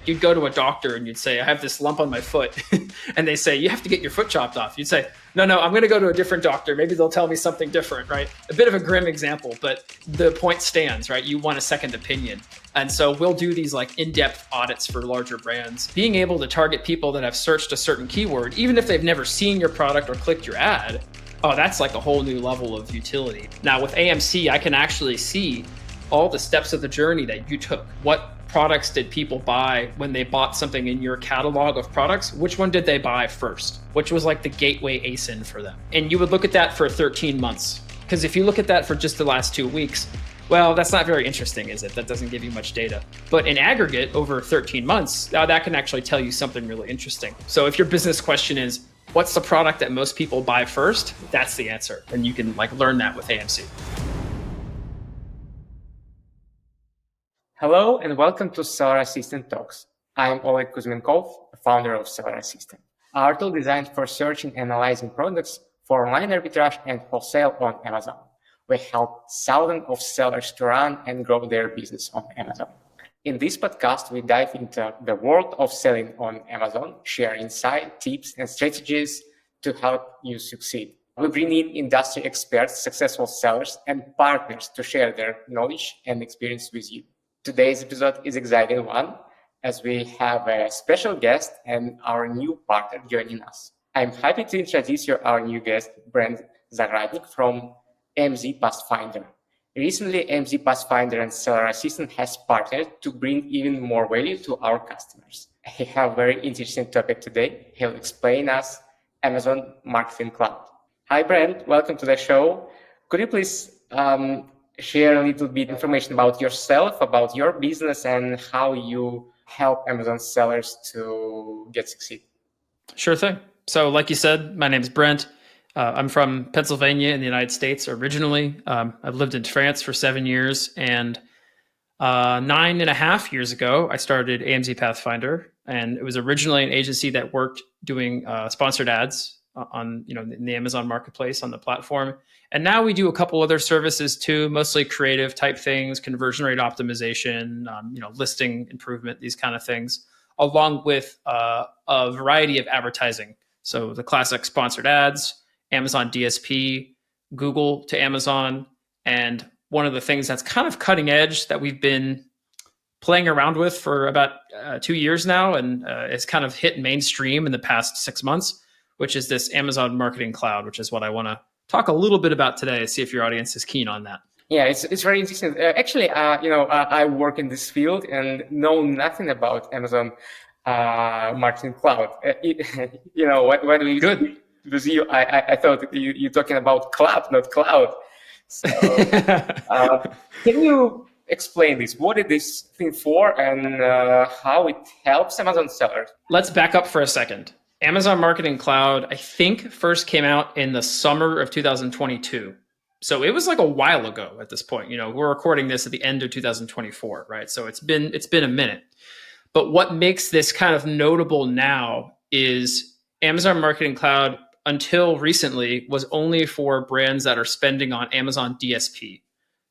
you'd go to a doctor and you'd say, I have this lump on my foot. And they say, you have to get your foot chopped off. You'd say, no, I'm going to go to a different doctor. Maybe they'll tell me something different, right? A bit of a grim example, but the point stands, right? You want a second opinion. And so we'll do these like in-depth audits for larger brands. Being able to target people that have searched a certain keyword, even if they've never seen your product or clicked your ad, oh, that's like a whole new level of utility. Now with AMC, I can actually see all the steps of the journey that you took. What products did people buy when they bought something in your catalog of products? Which one did they buy first? Which was like the gateway ASIN for them? And you would look at that for 13 months. Because if you look at that for just the last 2 weeks, well, that's not very interesting, is it? That doesn't give you much data. But in aggregate, over 13 months, that can actually tell you something really interesting. So if your business question is, what's the product that most people buy first? That's the answer. And you can like learn that with AMC. Hello and welcome to Seller Assistant Talks. I'm Oleg Kuzmenkov, founder of Seller Assistant, our tool designed for searching and analyzing products for online arbitrage and wholesale on Amazon. We help thousands of sellers to run and grow their business on Amazon. In this podcast, we dive into the world of selling on Amazon, share insight, tips, and strategies to help you succeed. We bring in industry experts, successful sellers, and partners to share their knowledge and experience with you. Today's episode is an exciting one, as we have a special guest and our new partner joining us. I'm happy to introduce you our new guest, Brent Zahradnik from AMZ Pathfinder. Recently, AMZ Pathfinder and Seller Assistant has partnered to bring even more value to our customers. He have a very interesting topic today. He'll explain us Amazon Marketing Cloud. Hi, Brent. Welcome to the show. Could you please share a little bit information about yourself, about your business, and how you help Amazon sellers to succeed? Sure thing. So like you said, my name is Brent. I'm from Pennsylvania in the United States originally. I've lived in France for 7 years, and 9.5 years ago, I started AMZ Pathfinder, and it was originally an agency that worked doing sponsored ads on in the Amazon marketplace on the platform. And now we do a couple other services too, mostly creative type things, conversion rate optimization, listing improvement, these kind of things, along with a variety of advertising. So the classic sponsored ads, Amazon DSP, Google to Amazon. And one of the things that's kind of cutting edge that we've been playing around with for about 2 years now, and it's kind of hit mainstream in the past 6 months, which is this Amazon Marketing Cloud, which is what I want to talk a little bit about today, see if your audience is keen on that. Yeah, it's very interesting. Actually, I work in this field and know nothing about Amazon Marketing Cloud. When we Good. with you, I thought you're talking about cloud, not cloud. So, can you explain this? What is this thing for, and how it helps Amazon sellers? Let's back up for a second. Amazon Marketing Cloud, I think, first came out in the summer of 2022. So it was like a while ago at this point. We're recording this at the end of 2024, right? So it's been a minute. But what makes this kind of notable now is Amazon Marketing Cloud, until recently, was only for brands that are spending on Amazon DSP.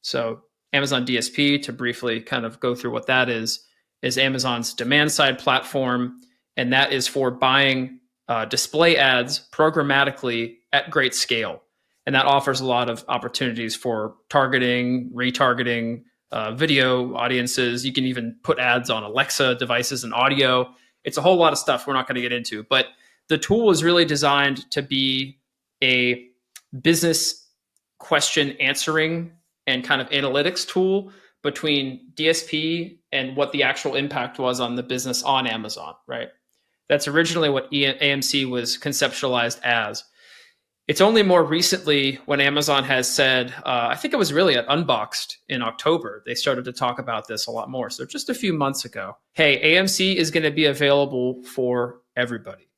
So Amazon DSP, to briefly kind of go through what that is Amazon's demand side platform. And that is for buying display ads programmatically at great scale. And that offers a lot of opportunities for targeting, retargeting, video audiences. You can even put ads on Alexa devices and audio. It's a whole lot of stuff we're not going to get into. But the tool is really designed to be a business question answering and kind of analytics tool between DSP and what the actual impact was on the business on Amazon, right? That's originally what AMC was conceptualized as. It's only more recently when Amazon has said, I think it was really at Unboxed in October, they started to talk about this a lot more. So just a few months ago, hey, AMC is going to be available for everybody.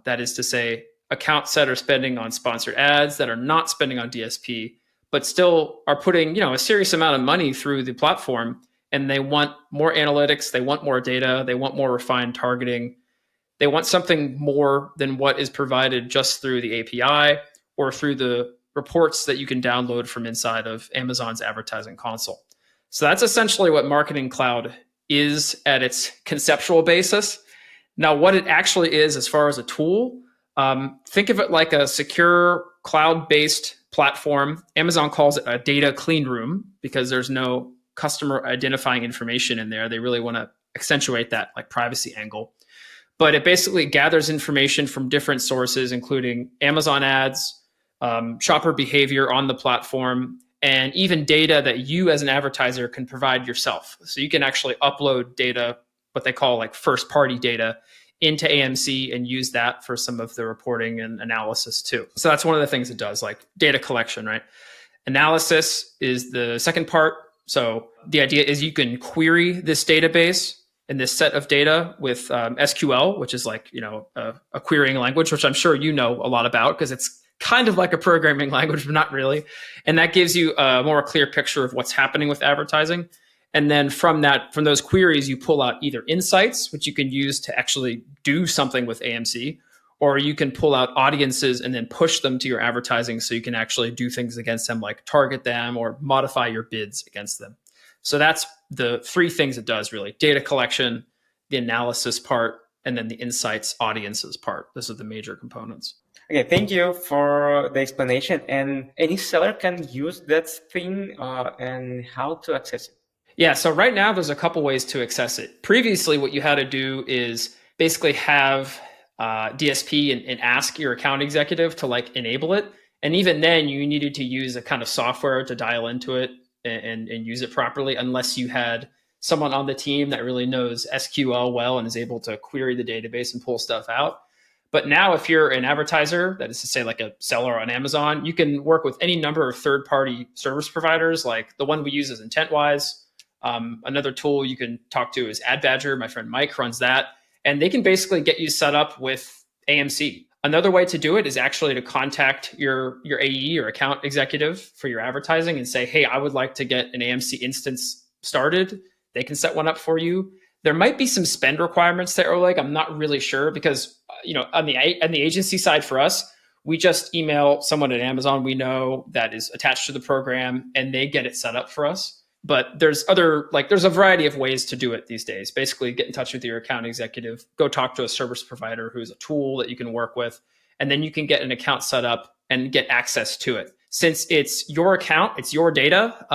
That is to say, accounts that are spending on sponsored ads, that are not spending on DSP, but still are putting a serious amount of money through the platform, and they want more analytics, they want more data, they want more refined targeting. They want something more than what is provided just through the API or through the reports that you can download from inside of Amazon's advertising console. So that's essentially what Marketing Cloud is at its conceptual basis. Now, what it actually is as far as a tool, think of it like a secure cloud-based platform. Amazon calls it a data clean room because there's no customer identifying information in there. They really want to accentuate that like privacy angle. But it basically gathers information from different sources, including Amazon ads, shopper behavior on the platform, and even data that you as an advertiser can provide yourself. So you can actually upload data, what they call like first party data, into AMC and use that for some of the reporting and analysis too. So that's one of the things it does, like data collection, right? Analysis is the second part. So the idea is you can query this database and this set of data with SQL, which is like, a querying language, which I'm sure you know a lot about because it's kind of like a programming language, but not really. And that gives you a more clear picture of what's happening with advertising. And then from those queries, you pull out either insights, which you can use to actually do something with AMC, or you can pull out audiences and then push them to your advertising so you can actually do things against them, like target them or modify your bids against them. So that's the three things it does really: data collection, the analysis part, and then the insights audiences part. Those are the major components. Okay, thank you for the explanation. And any seller can use that thing and how to access it? Yeah, so right now there's a couple ways to access it. Previously, what you had to do is basically have DSP and ask your account executive to like enable it. And even then, you needed to use a kind of software to dial into it and use it properly, unless you had someone on the team that really knows SQL well and is able to query the database and pull stuff out. But now if you're an advertiser, that is to say like a seller on Amazon, you can work with any number of third-party service providers. Like the one we use is IntentWise. Another tool you can talk to is AdBadger. My friend Mike runs that. And they can basically get you set up with AMC. Another way to do it is actually to contact your AE or account executive for your advertising and say, hey, I would like to get an AMC instance started. They can set one up for you. There might be some spend requirements there, Oleg. I'm not really sure because, on the agency side for us, we just email someone at Amazon we know that is attached to the program and they get it set up for us. But there's a variety of ways to do it these days. Basically, get in touch with your account executive, go talk to a service provider who's a tool that you can work with, and then you can get an account set up and get access to it. Since it's your account, it's your data,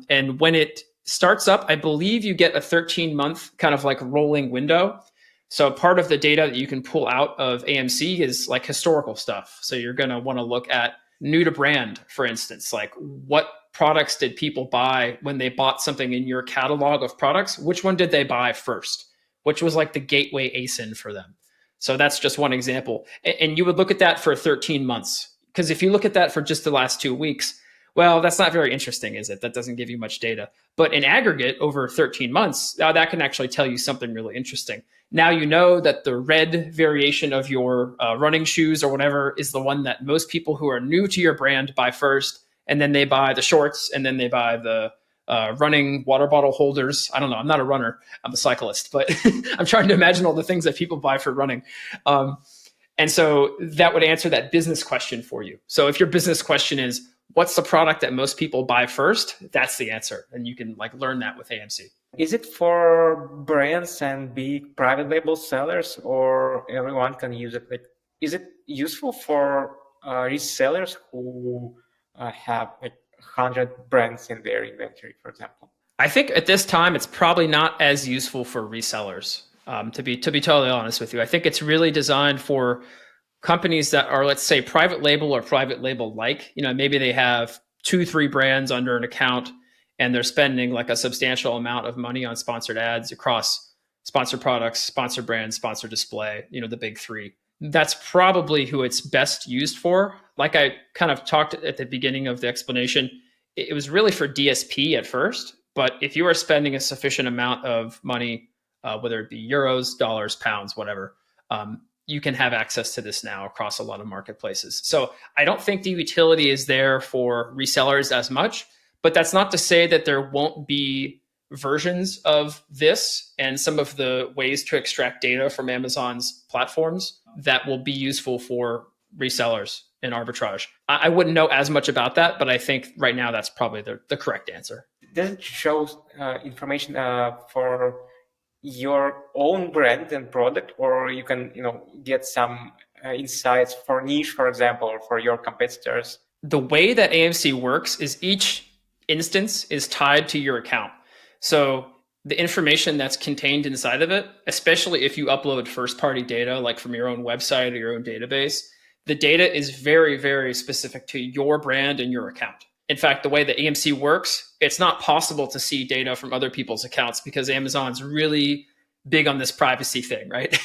and when it starts up, I believe you get a 13-month kind of like rolling window. So part of the data that you can pull out of AMC is like historical stuff. So you're going to want to look at new to brand, for instance, like what products did people buy when they bought something in your catalog of products? Which one did they buy first? Which was like the gateway ASIN for them? So that's just one example. And you would look at that for 13 months. Because if you look at that for just the last 2 weeks, well, that's not very interesting, is it? That doesn't give you much data. But in aggregate, over 13 months, that can actually tell you something really interesting. Now you know that the red variation of your running shoes or whatever is the one that most people who are new to your brand buy first. And then they buy the shorts, and then they buy the running water bottle holders. I don't know. I'm not a runner. I'm a cyclist, but I'm trying to imagine all the things that people buy for running. And so that would answer that business question for you. So if your business question is, what's the product that most people buy first? That's the answer. And you can like learn that with AMC. Is it for brands and big private label sellers, or everyone can use it? Like, is it useful for resellers who have like 100 brands in their inventory, for example? I think at this time, it's probably not as useful for resellers. To be totally honest with you, I think it's really designed for companies that are, let's say, private label or private label like. Maybe they have 2-3 brands under an account, and they're spending like a substantial amount of money on sponsored ads across sponsored products, sponsored brands, sponsored display. The big three. That's probably who it's best used for. Like I kind of talked at the beginning of the explanation, it was really for DSP at first. But if you are spending a sufficient amount of money, whether it be euros, dollars, pounds, whatever, you can have access to this now across a lot of marketplaces. So I don't think the utility is there for resellers as much, but that's not to say that there won't be versions of this and some of the ways to extract data from Amazon's platforms that will be useful for resellers in arbitrage. I wouldn't know as much about that, but I think right now that's probably the correct answer. Does it show information for your own brand and product, or you can, get some insights for niche, for example, or for your competitors? The way that AMC works is each instance is tied to your account. So the information that's contained inside of it, especially if you upload first party data, like from your own website or your own database, the data is very, very specific to your brand and your account. In fact, the way that AMC works, it's not possible to see data from other people's accounts because Amazon's really big on this privacy thing, right?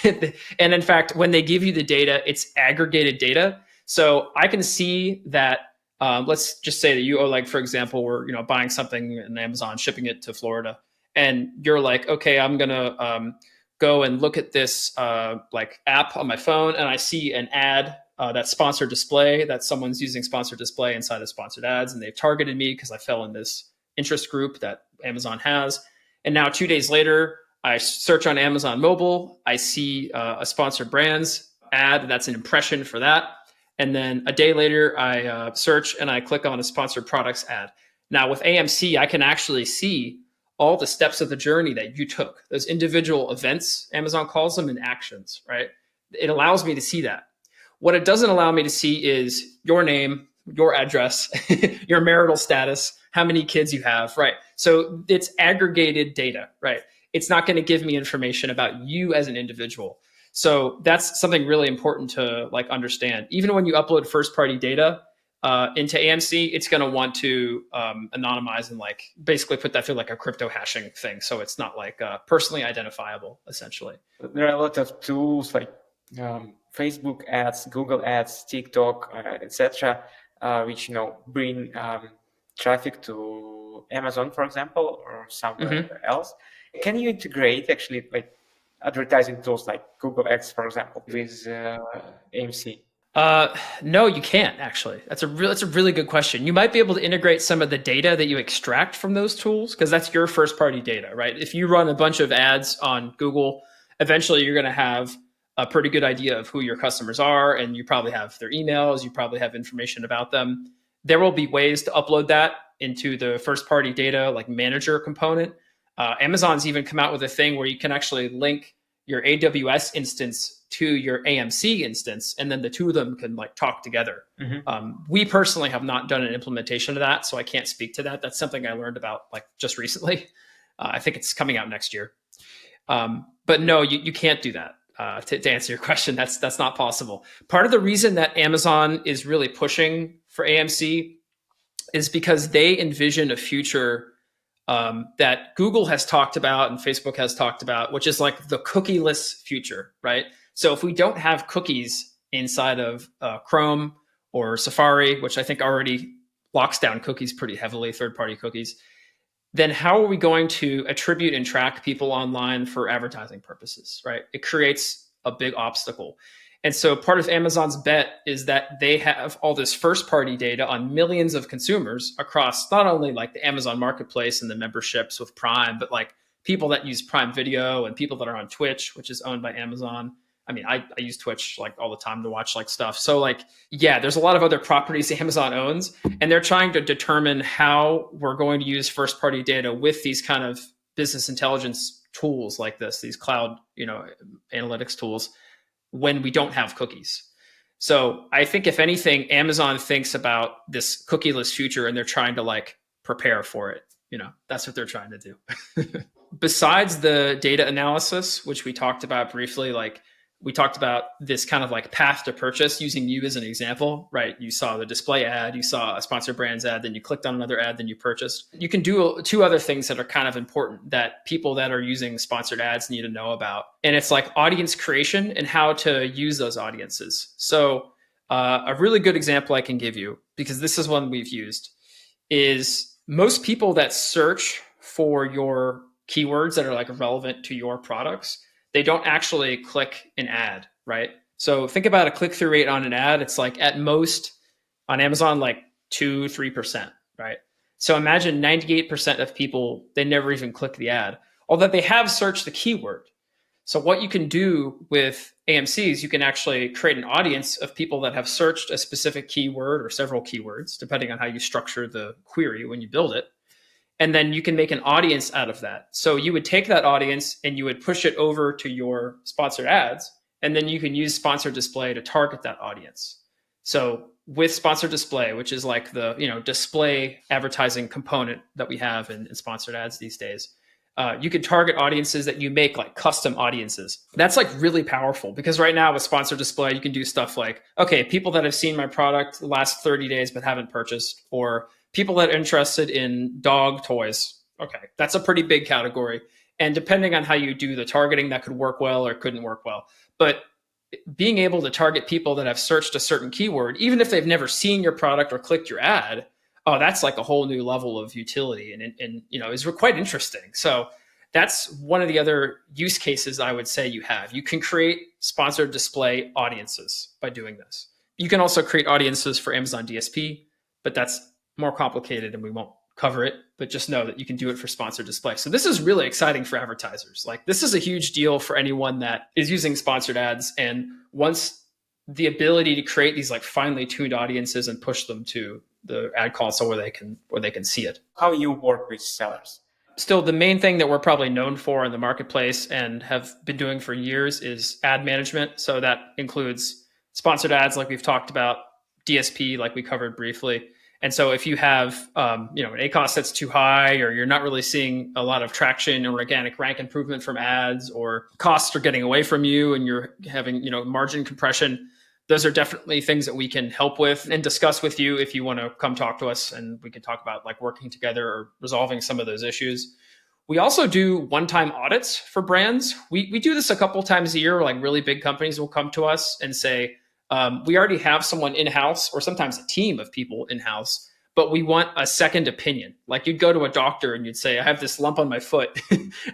And in fact, when they give you the data, it's aggregated data. So I can see that. Let's just say that you, Oleg, for example, were buying something in Amazon, shipping it to Florida, and you're like, okay, I'm gonna go and look at this like app on my phone, and I see an ad that's sponsored display, that someone's using sponsored display inside of sponsored ads, and they've targeted me because I fell in this interest group that Amazon has. And now 2 days later, I search on Amazon mobile, I see a sponsored brands ad, that's an impression for that. And then a day later, I search and I click on a sponsored products ad. Now with AMC, I can actually see all the steps of the journey that you took, those individual events, Amazon calls them, and actions, right? It allows me to see that. What it doesn't allow me to see is your name, your address, your marital status, how many kids you have, right? So it's aggregated data, right? It's not going to give me information about you as an individual. So that's something really important to understand. Even when you upload first party data into AMC, it's going to want to anonymize and basically put that through a crypto hashing thing. So it's not personally identifiable, essentially. There are a lot of tools like Facebook ads, Google ads, TikTok, etc., which bring traffic to Amazon, for example, or somewhere else. Can you integrate actually advertising tools like Google Ads, for example, with AMC? No, you can't actually. That's a really good question. You might be able to integrate some of the data that you extract from those tools because that's your first party data, right? If you run a bunch of ads on Google, eventually you're going to have a pretty good idea of who your customers are, and you probably have their emails, you probably have information about them. There will be ways to upload that into the first party data manager component. Amazon's even come out with a thing where you can actually link your AWS instance to your AMC instance, and then the two of them can talk together. We personally have not done an implementation of that, so I can't speak to that. That's something I learned about just recently. I think it's coming out next year. But no, you can't do that. To answer your question, that's not possible. Part of the reason that Amazon is really pushing for AMC is because they envision a future that Google has talked about and Facebook has talked about, which is the cookieless future, right? So if we don't have cookies inside of Chrome or Safari, which I think already locks down cookies pretty heavily, third-party cookies, then how are we going to attribute and track people online for advertising purposes, right? It creates a big obstacle. And so part of Amazon's bet is that they have all this first party data on millions of consumers across not only the Amazon marketplace and the memberships with Prime, but people that use Prime Video and people that are on Twitch, which is owned by Amazon. I mean, I use Twitch all the time to watch stuff. So yeah, there's a lot of other properties Amazon owns, and they're trying to determine how we're going to use first party data with these kind of business intelligence tools like this, these cloud, analytics tools, when we don't have cookies. So I think if anything, Amazon thinks about this cookieless future and they're trying to prepare for it. That's what they're trying to do. Besides the data analysis, which we talked about briefly, we talked about this kind of path to purchase using you as an example, right? You saw the display ad, you saw a sponsored brands ad, then you clicked on another ad, then you purchased. You can do two other things that are kind of important that people that are using sponsored ads need to know about. And it's audience creation and how to use those audiences. So a really good example I can give you, because this is one we've used, is most people that search for your keywords that are relevant to your products, they don't actually click an ad, right? So think about a click-through rate on an ad. It's at most on Amazon, 2-3%, right? So imagine 98% of people, they never even click the ad, although they have searched the keyword. So what you can do with AMC is you can actually create an audience of people that have searched a specific keyword or several keywords, depending on how you structure the query when you build it. And then you can make an audience out of that. So you would take that audience and you would push it over to your sponsored ads, and then you can use sponsored display to target that audience. So with sponsored display, which is like the display advertising component that we have in sponsored ads these days, you can target audiences that you make like custom audiences. That's like really powerful because right now with sponsored display, you can do stuff like, okay, people that have seen my product the last 30 days but haven't purchased, or people that are interested in dog toys. Okay, that's a pretty big category. And depending on how you do the targeting, that could work well or couldn't work well. But being able to target people that have searched a certain keyword, even if they've never seen your product or clicked your ad, oh, that's like a whole new level of utility and is quite interesting. So that's one of the other use cases I would say you have. You can create sponsored display audiences by doing this. You can also create audiences for Amazon DSP, but that's more complicated and we won't cover it, but just know that you can do it for sponsored display. So this is really exciting for advertisers. Like this is a huge deal for anyone that is using sponsored ads and wants the ability to create these like finely tuned audiences and push them to the ad console where they can see it. How you work with sellers? Still, the main thing that we're probably known for in the marketplace and have been doing for years is ad management. So that includes sponsored ads like we've talked about, DSP like we covered briefly. And so if you have an ACoS that's too high, or you're not really seeing a lot of traction or organic rank improvement from ads, or costs are getting away from you and you're having margin compression, those are definitely things that we can help with and discuss with you if you want to come talk to us, and we can talk about like working together or resolving some of those issues. We also do one-time audits for brands. We do this a couple times a year. Like really big companies will come to us and say, we already have someone in-house, or sometimes a team of people in-house, but we want a second opinion. Like you'd go to a doctor and you'd say, I have this lump on my foot.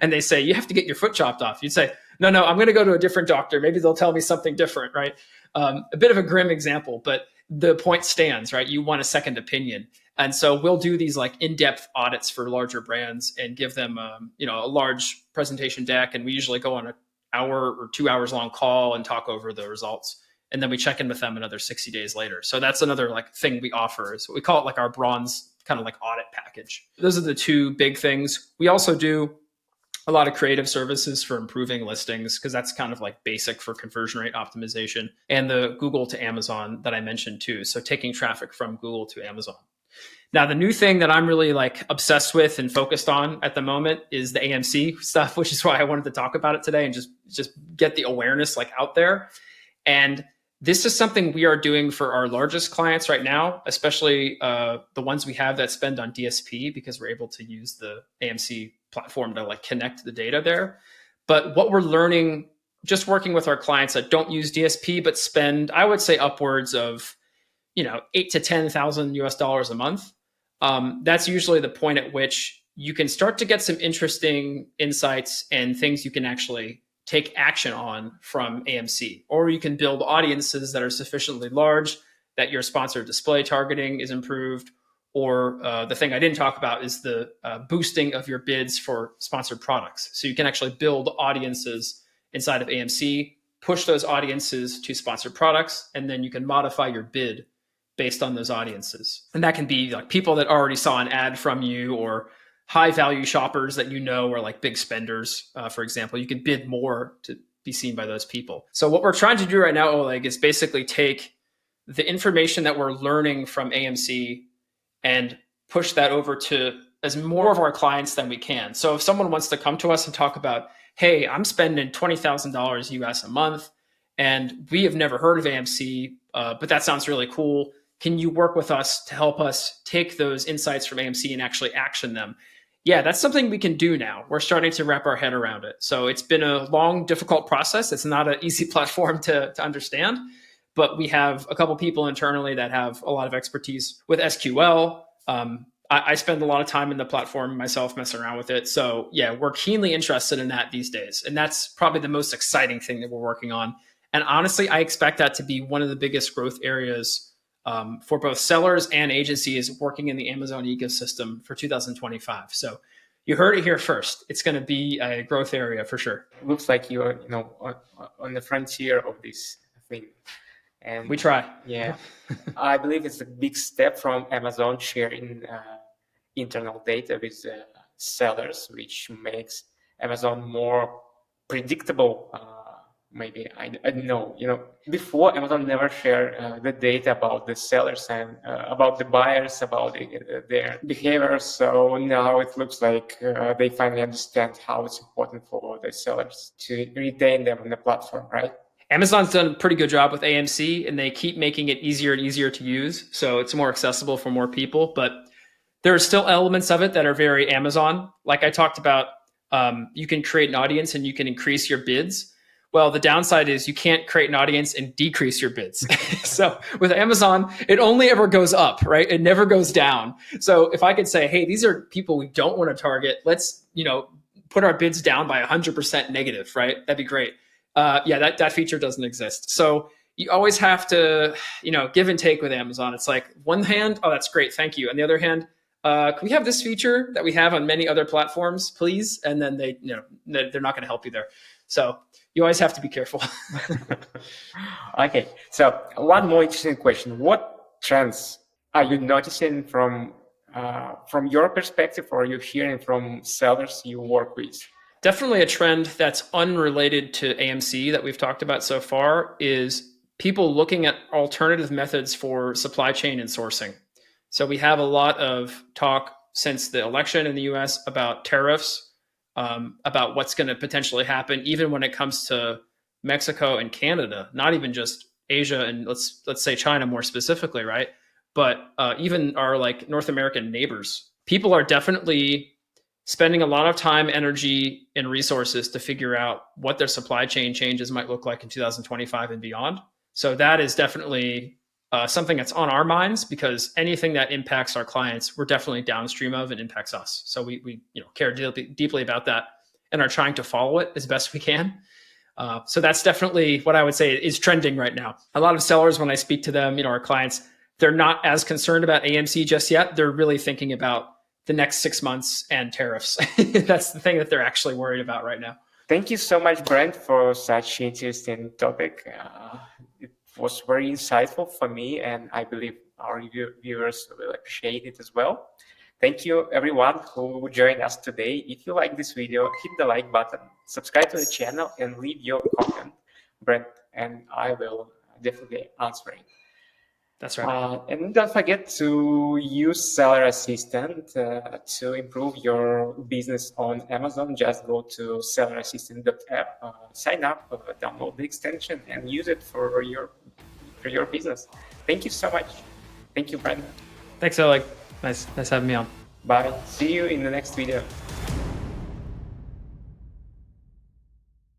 And they say, you have to get your foot chopped off. You'd say, no, I'm going to go to a different doctor. Maybe they'll tell me something different, right? A bit of a grim example, but the point stands, right? You want a second opinion. And so we'll do these like in-depth audits for larger brands and give them, a large presentation deck. And we usually go on an hour or 2 hours long call and talk over the results. And then we check in with them another 60 days later. So that's another like thing we offer. So we call it like our bronze kind of like audit package. Those are the two big things. We also do a lot of creative services for improving listings, because that's kind of like basic for conversion rate optimization, and the Google to Amazon that I mentioned too. So taking traffic from Google to Amazon. Now, the new thing that I'm really like obsessed with and focused on at the moment is the AMC stuff, which is why I wanted to talk about it today and just get the awareness like out there. And this is something we are doing for our largest clients right now, especially the ones we have that spend on DSP, because we're able to use the AMC platform to like connect the data there. But what we're learning just working with our clients that don't use DSP but spend, I would say, upwards of $8,000 to $10,000 US a month. That's usually the point at which you can start to get some interesting insights and things you can actually take action on from AMC, or you can build audiences that are sufficiently large that your sponsored display targeting is improved, or the thing I didn't talk about is the boosting of your bids for sponsored products. So you can actually build audiences inside of AMC, push those audiences to sponsored products, and then you can modify your bid based on those audiences. And that can be like people that already saw an ad from you, or high value shoppers that are like big spenders, for example. You can bid more to be seen by those people. So what we're trying to do right now, Oleg, is basically take the information that we're learning from AMC and push that over to as more of our clients than we can. So if someone wants to come to us and talk about, hey, I'm spending $20,000 US a month and we have never heard of AMC, but that sounds really cool. Can you work with us to help us take those insights from AMC and actually action them? Yeah, that's something we can do now. We're starting to wrap our head around it. So it's been a long, difficult process. It's not an easy platform to understand, but we have a couple people internally that have a lot of expertise with SQL. I spend a lot of time in the platform myself, messing around with it. So yeah, we're keenly interested in that these days. And that's probably the most exciting thing that we're working on. And honestly, I expect that to be one of the biggest growth areas for both sellers and agencies working in the Amazon ecosystem for 2025. So you heard it here first. It's going to be a growth area for sure. It looks like you're, on the frontier of this thing. And we try. Yeah, I believe it's a big step from Amazon sharing internal data with sellers, which makes Amazon more predictable. Maybe I don't know. Before Amazon never shared the data about the sellers and about the buyers, about their behavior. So now it looks like they finally understand how it's important for the sellers to retain them on the platform, right? Amazon's done a pretty good job with AMC, and they keep making it easier and easier to use, so it's more accessible for more people. But there are still elements of it that are very Amazon. Like I talked about, you can create an audience and you can increase your bids. Well, the downside is you can't create an audience and decrease your bids. So with Amazon, it only ever goes up, right? It never goes down. So if I could say, hey, these are people we don't want to target, let's, put our bids down by 100% negative, right? That'd be great. That feature doesn't exist. So you always have to, give and take with Amazon. It's like one hand, oh, that's great, thank you. On the other hand, can we have this feature that we have on many other platforms, please? And then they're not going to help you there. So you always have to be careful. Okay. So one more interesting question: what trends are you noticing from your perspective, or are you hearing from sellers you work with? Definitely a trend that's unrelated to AMC that we've talked about so far is people looking at alternative methods for supply chain and sourcing. So we have a lot of talk since the election in the US about tariffs, about what's going to potentially happen, even when it comes to Mexico and Canada, not even just Asia and let's say China more specifically, right? But even our North American neighbors. People are definitely spending a lot of time, energy, and resources to figure out what their supply chain changes might look like in 2025 and beyond. So that is definitely something that's on our minds, because anything that impacts our clients, we're definitely downstream of and impacts us. So we care deeply about that and are trying to follow it as best we can. So that's definitely what I would say is trending right now. A lot of sellers, when I speak to them, our clients, they're not as concerned about AMC just yet. They're really thinking about the next 6 months and tariffs. That's the thing that they're actually worried about right now. Thank you so much, Brent, for such interesting topic. It was very insightful for me, and I believe our viewers will appreciate it as well. Thank you, everyone who joined us today. If you like this video, hit the like button, subscribe to the channel, and leave your comment. Brent and I will definitely answer it. That's right. And don't forget to use Seller Assistant to improve your business on Amazon. Just go to sellerassistant.app, sign up, download the extension, and use it for your business. Thank you so much. Thank you, Brent. Thanks, Oleg. Nice having me on. Bye. See you in the next video.